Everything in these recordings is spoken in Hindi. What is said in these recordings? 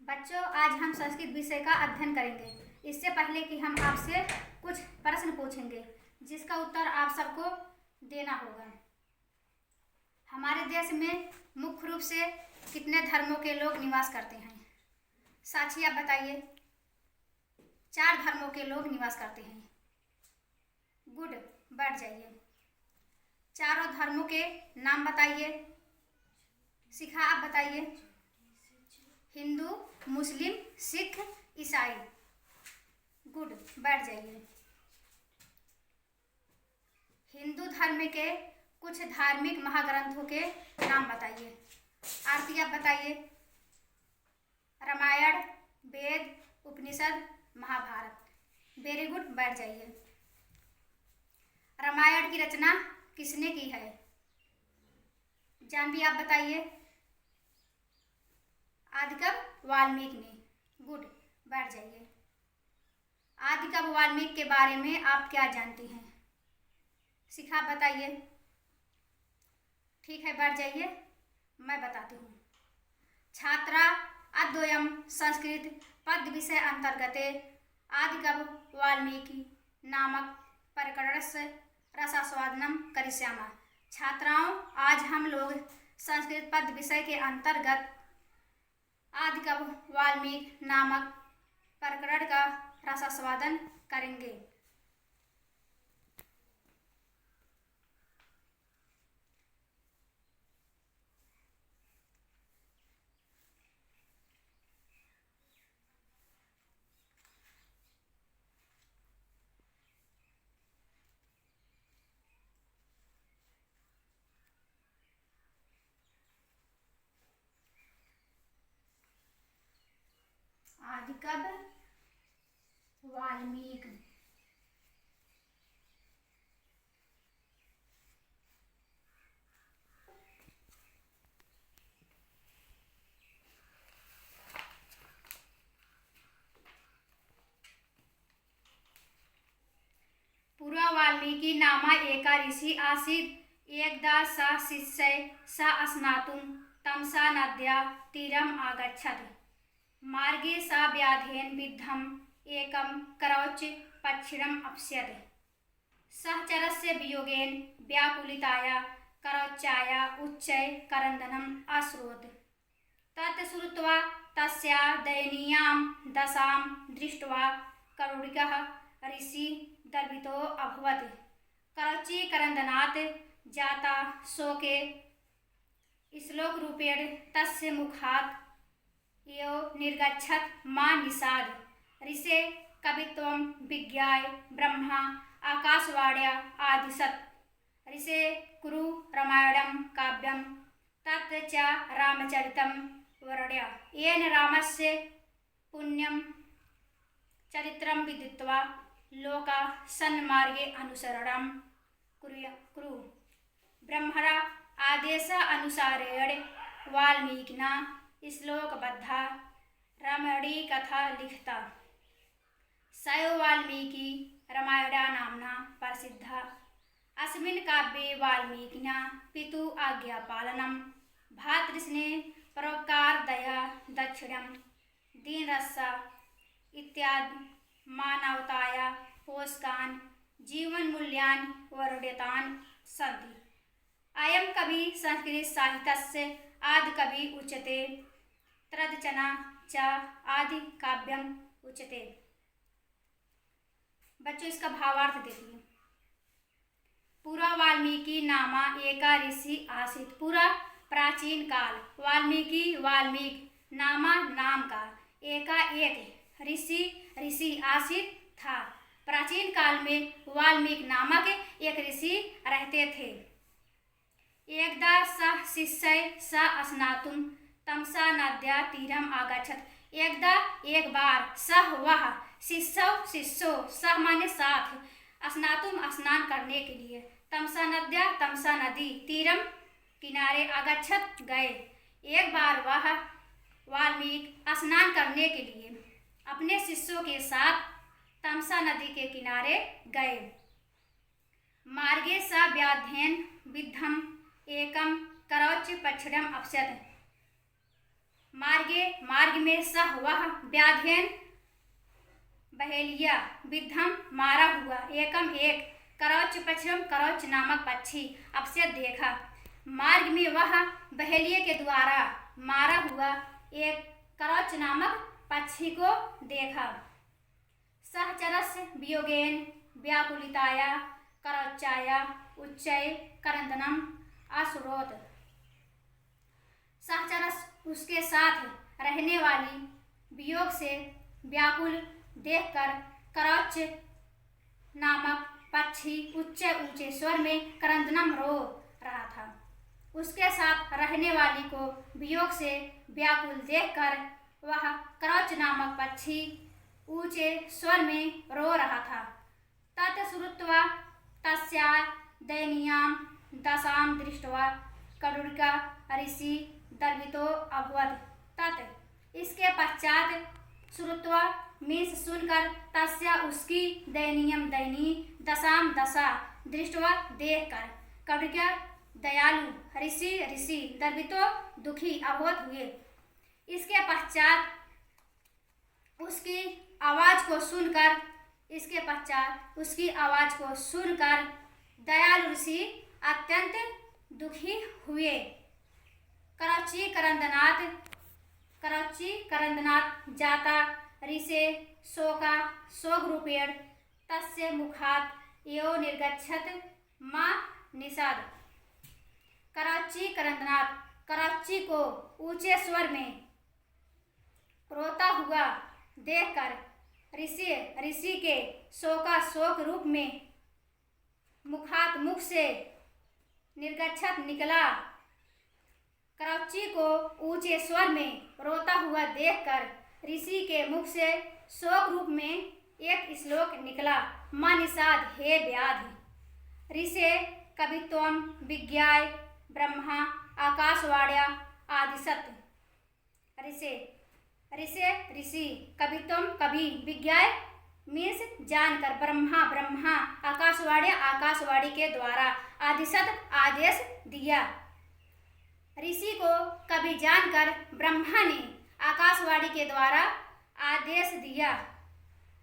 बच्चों, आज हम संस्कृत विषय का अध्ययन करेंगे। इससे पहले कि हम आपसे कुछ प्रश्न पूछेंगे जिसका उत्तर आप सबको देना होगा। हमारे देश में मुख्य रूप से कितने धर्मों के लोग निवास करते हैं? साक्षी, आप बताइए। 4 धर्मों के लोग निवास करते हैं। गुड, बैठ जाइए। चारों धर्मों के नाम बताइए। शिखा, आप बताइए। हिंदू, मुस्लिम, सिख, ईसाई। गुड, बैठ जाइए। हिंदू धर्म के कुछ धार्मिक महाग्रंथों के नाम बताइए। आरती, आप बताइए। रामायण, वेद, उपनिषद, महाभारत। वेरी गुड, बैठ जाइए। रामायण की रचना किसने की है? जानवी, आप बताइए। आदिकवि वाल्मीकि ने। गुड, बैठ जाइए। आदिकवि वाल्मीकि के बारे में आप क्या जानती हैं? शिखा, बताइए। ठीक है, बैठ जाइए, मैं बताती हूँ। छात्रा अद्वयम संस्कृत पद विषय अंतर्गते आदिकवि वाल्मीकि नामक प्रकरणस्य रसास्वादनम करिष्यामः। छात्राओं, आज हम लोग संस्कृत पद विषय के अंतर्गत आदिकवि वाल्मीकि नामक प्रकरण का रसास्वादन करेंगे। आदिकवि वाल्मीकि पूर्व वाल्मीकि नामा एका ऋषि आसीत्। एकदा स शिष्यै सह स्नातुं तमसा नद्या तीरम् आगच्छत्। मार्गे स व्याधेन विद्धम् एकं करौच पक्षिणम् अपश्यत्। सहचरस्य वियोगेन व्याकुलिताया करौच्याया उच्चैः क्रन्दनम् अश्रोत्। तत् श्रुत्वा तस्याः दयनीयां दशां दृष्ट्वा करुणिकः ऋषिः दर्पितो अभवत्। करौची क्रन्दनात् जाता शोके श्लोक रूपेण तस्य मुखात् यो निर्गच्छत् मा निषाद। ऋषे कवित्वं विज्ञाय ब्रह्मा आकाशवाण्या आदिशत्। ऋषे कुरु रामायणं काव्यं तत् च रामचरितं वर्ण्य। येन रामस्य पुण्यं चरित्रं विदित्वा लोका सन्मार्गे अनुसरणं कुरु। ब्रह्मणा आदेशानुसारेण वाल्मीकिना श्लोकबद्धा रामायणी कथा लिखिता। सैव वाल्मीकि रामायणा नाम्ना प्रसिद्धा। अस्मिन् काव्ये वाल्मीकिना पितुः आज्ञापालनं, भ्रातृस्नेह, परोपकार, दया, दक्षिणं, दीनरक्षा इत्यादि मानवताया पोषकान् जीवनमूल्यानि वर्णितानि सन्ति। अयं कवि संस्कृत साहित्यस्य आदिकवि उच्यते। तद्रचना च आदिकाव्यम् उच्यते। बच्चों, इसका भावार्थ देखिए। पूर्व वाल्मीकि नामा एका ऋषि आसीत्। पूरा प्राचीन काल वाल्मीकि नामा नाम का एका एक ऋषि आसीत् था। प्राचीन काल में वाल्मीकि नामक एक ऋषि रहते थे। एकदा सः शिष्यै सह स्नातुं तमसा नद्या तीरम् आगच्छत्। एकदा एक बार सह वह शिष्यों सह माने साथ स्नातुं स्नान करने के लिए तमसा नद्या तमसा नदी तीरम किनारे आगच्छत् गए। एक बार वह वाल्मीकि स्नान करने के लिए अपने शिष्यों के साथ तमसा नदी के किनारे गए। मार्गे स व्याधेन विद्धम् एकं करौच पक्षिणम् अपश्यत्। मार्ग मार्ग में सह वह व्याधेन बहेलिया विद्धम मारा हुआ एकम एक करौच पक्षम करौच नामक पक्षी अवश्य देखा। मार्ग में वह बहेलिए के द्वारा मारा हुआ एक करौच नामक पक्षी को देखा। सहचरस वियोगेन व्याकुलिताया करौचाया उच्चय करंदनम अश्रोत। सहचरस उसके साथ रहने वाली वियोग से व्याकुल देखकर करौच नामक पक्षी ऊंचे ऊंचे स्वर में करंदनम रो रहा था। उसके साथ रहने वाली को वियोग से व्याकुल देखकर वह करौच नामक पक्षी ऊंचे स्वर में रो रहा था। तत् श्रुत्वा तस्या दयनीयां दशां दृष्ट्वा कडुरिका ऋषि दर्वितो अभवत्। तत् इसके पश्चात श्रुत्वा मीन्स सुनकर तस्या उसकी दयनीयम दयनीय दशाम दशा दृष्टवा देखकर कडुरिका दयालु ऋषि दर्वितो दुखी अभवत हुए। इसके पश्चात उसकी आवाज को सुनकर दयालु ऋषि अत्यंत दुखी हुए। करौची करंदनाथ जाता ऋषे शोका शोकरूपेण तस्य मुखात् यो निर्गच्छत मा निषाद। करौची को ऊंचे स्वर में रोता हुआ देखकर ऋषि के शोका शोक रूप में मुख से निर्गच्छत निकला। करौची को ऊंचे स्वर में रोता हुआ देखकर ऋषि के मुख से शोक रूप में एक श्लोक निकला। मानिषाद हे व्याधि ऋषे कवित्वम विज्ञाय ब्रह्मा आकाशवाण्या आदिशत। ऋषि कवित्वम कवि विज्ञाय मीन्स जानकर ब्रह्मा आकाशवाणी के द्वारा आदिशत आदेश दिया। ऋषि को कवि जानकर ब्रह्मा ने आकाशवाणी के द्वारा आदेश दिया।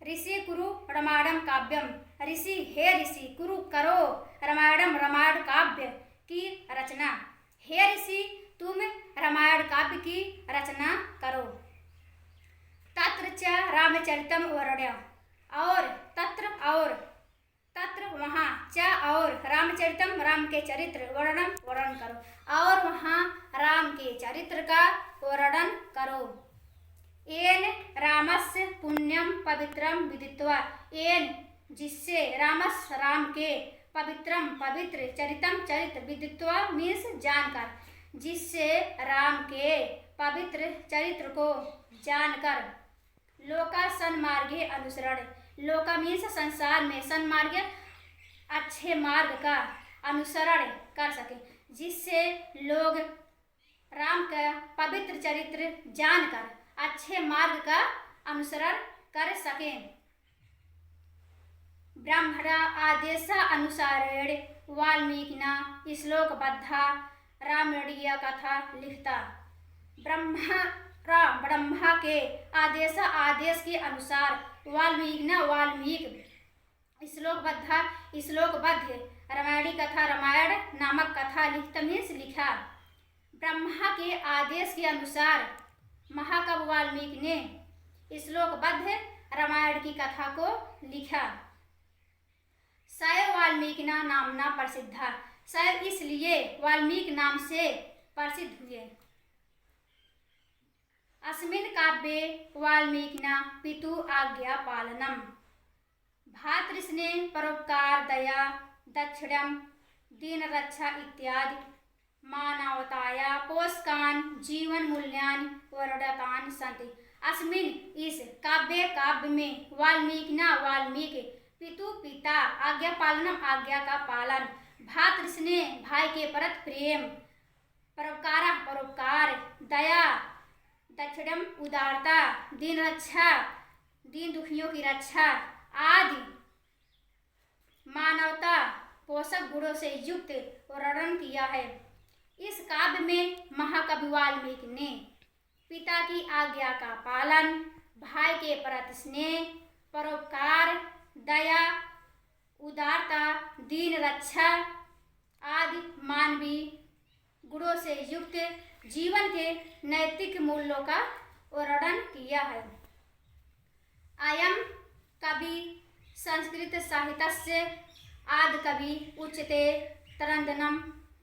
ऋषि कुरु रामायणम काव्यम ऋषि कुरु करो रामायण काव्य की रचना। हे ऋषि तुम रामायण काव्य की रचना करो। तत्र च रामचरितम वर्ण्य और तत्र वहाँ च और रामचरितम राम के चरित्र वर्णन करो और वहाँ राम के चरित्र का वर्णन करो। येन रामस्य पुण्यम पवित्रम विदित्वा येन जिससे राम के पवित्र चरित्र विदित्वा मीन्स जानकर जिससे राम के पवित्र चरित्र को जानकर लोका सन्मार्गे अनुसरण लोका मीन्स संसार में सन्मार्ग अच्छे मार्ग का अनुसरण कर सके जिससे लोग राम का पवित्र चरित्र जानकर अच्छे मार्ग का अनुसरण कर सकें। ब्राह्मणा आदेश अनुसारेण वाल्मीकिना श्लोकबद्धा रामणीय कथा लिखता। ब्रह्मा के आदेश के अनुसार वाल्मीकि श्लोकबद्ध रामायण नामक कथा लिखा। ब्रह्मा के आदेश के अनुसार महाकवि वाल्मीकि ने श्लोकबद्ध रामायण की कथा को लिखा। सैव वाल्मीकिना नामना प्रसिद्धा सैव इसलिए वाल्मीकि नाम से प्रसिद्ध हुए। अस्मिन् काव्ये वाल्मीकिना पितु आज्ञा पालनम भ्रातृस्नेह परोपकार दया दक्षिणम दीन रक्षा इत्यादि मानवताया पोषकान जीवन मूल्यानि वर्णितानि सन्ति। अस्मिन् इस काव्य में वाल्मीकि पितु पिता आज्ञा पालनम आज्ञा का पालन भ्रातृस्नेह भाई के परत प्रेम परोपकार दया दक्षिणम उदारता दीन रक्षा दीन दुखियों की रक्षा आदि मानवता पोषक गुणों से युक्त वर्णन किया है। इस काव्य में महाकवि वाल्मीकि ने पिता की आज्ञा का पालन, भाई के प्रति स्नेह, परोपकार, दया, उदारता, दीन रक्षा आदि मानवीय गुणों से युक्त जीवन के नैतिक मूल्यों का वर्णन किया है। अयं कवि संस्कृत साहित्यस्य आदिकवि उच्यते तरंदनम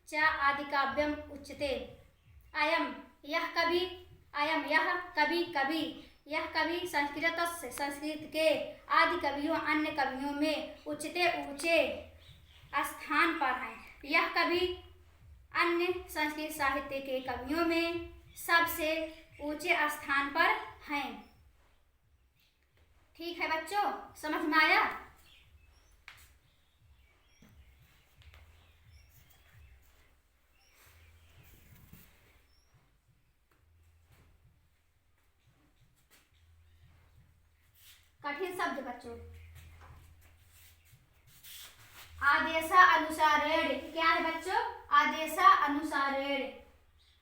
च आदिकाव्यम उच्यते। यह कवि संस्कृत के आदि कवियों अन्य कवियों में उच्चते ऊंचे स्थान पर हैं। यह कवि अन्य संस्कृत साहित्य के कवियों में सबसे ऊंचे स्थान पर हैं। ठीक है बच्चों, समझ में आया? कठिन शब्द बच्चों, आदेशा अनुसारेण, क्या है बच्चों? आदेशा अनुसारेण,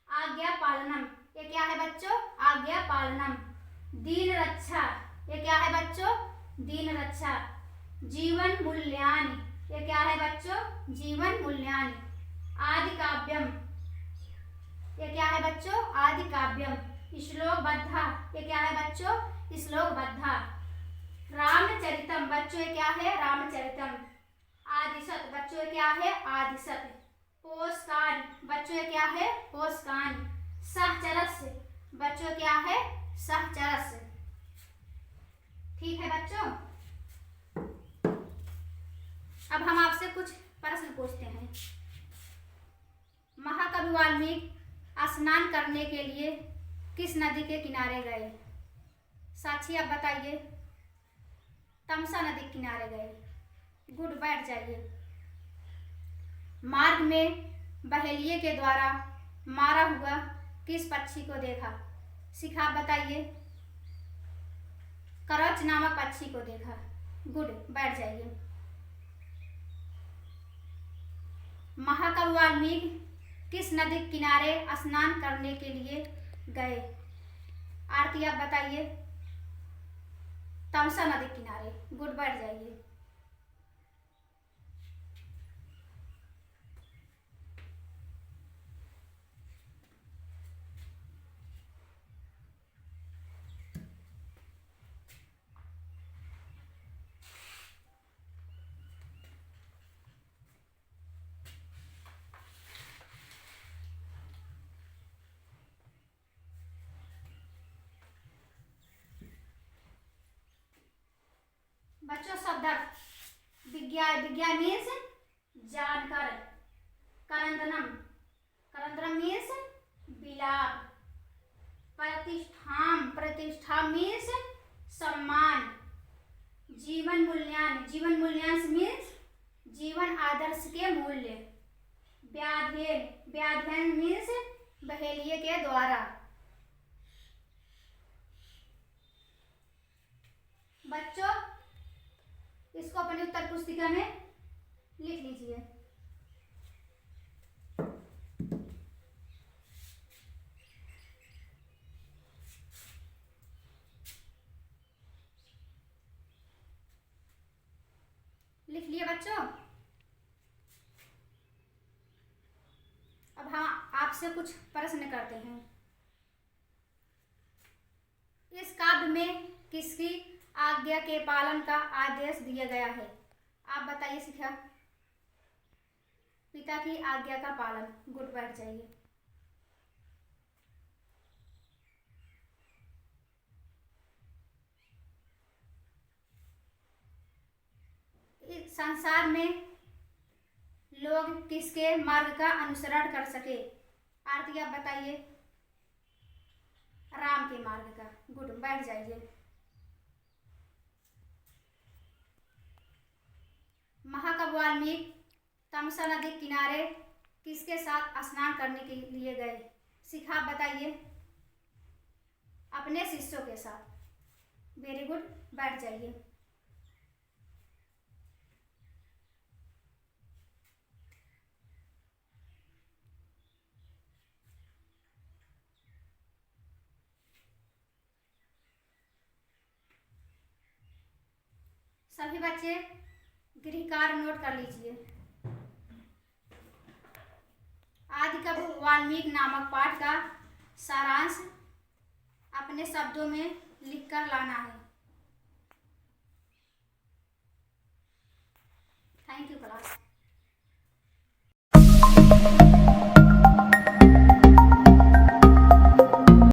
आज्ञा पालनम, ये क्या है बच्चों? आज्ञा पालनम। दीन रक्षा, ये क्या है बच्चों? दीन रक्षा। जीवन मूल्यानि, ये क्या है बच्चों? जीवन मूल्यानि। आदि काव्यम, ये क्या है बच्चों? आदि काव्यम। श्लोक बद्धा, ये क्या है बच्चों? श्लोक बद्धा। रामचरितम, बच्चों ये क्या है? रामचरितम। आदिशत, बच्चों क्या है? आदिशत। पोषकान, बच्चों ये क्या है? पोषकान। सहचरस, बच्चों क्या है? सहचरस। ठीक है बच्चों, अब हम आपसे कुछ प्रश्न पूछते हैं। महाकवि वाल्मीकि स्नान करने के लिए किस नदी के किनारे गए? साक्षी आप बताइए। तमसा नदी के किनारे गए। गुड, बैठ जाइए। मार्ग में बहेलिये के द्वारा मारा हुआ किस पक्षी को देखा? शिखा बताइए। करच नामक पक्षी को देखा। गुड, बैठ जाइए। महाकवि वाल्मीकि किस नदी के किनारे स्नान करने के लिए गए? आरती आप बताइए। तमसा नदी के किनारे। गुड, बैठ जाइए। बच्चों शब्द विज्ञा मीन्स जानकर। करंदनम, करंदनम मीन्स बिलाप। प्रतिष्ठा मीन्स सम्मान। जीवन मूल्यांश मीन्स जीवन आदर्श के मूल्य। व्याध्ययन मीन्स बहेलिये के द्वारा। बच्चों इसको अपनी उत्तर पुस्तिका में लिख लीजिए। लिख लिए बच्चों? अब हम आपसे कुछ प्रश्न करते हैं। इस काव्य में किसकी आज्ञा के पालन का आदेश दिया गया है? आप बताइए शिखा। पिता की आज्ञा का पालन। गुड, बैठ जाइए। इस संसार में लोग किसके मार्ग का अनुसरण कर सके? आरती आप बताइए। राम के मार्ग का। गुड, बैठ जाइए। महाकवि वाल्मीकि तमसा नदी किनारे किसके साथ स्नान करने के लिए गए? शिखा बताइए। अपने शिष्यों के साथ। वेरी गुड, बैठ जाइए। सभी बच्चे गृह कार्य नोट कर लीजिए। आदिकवि वाल्मीकि नामक पाठ का सारांश अपने शब्दों में लिखकर लाना है। Thank you class.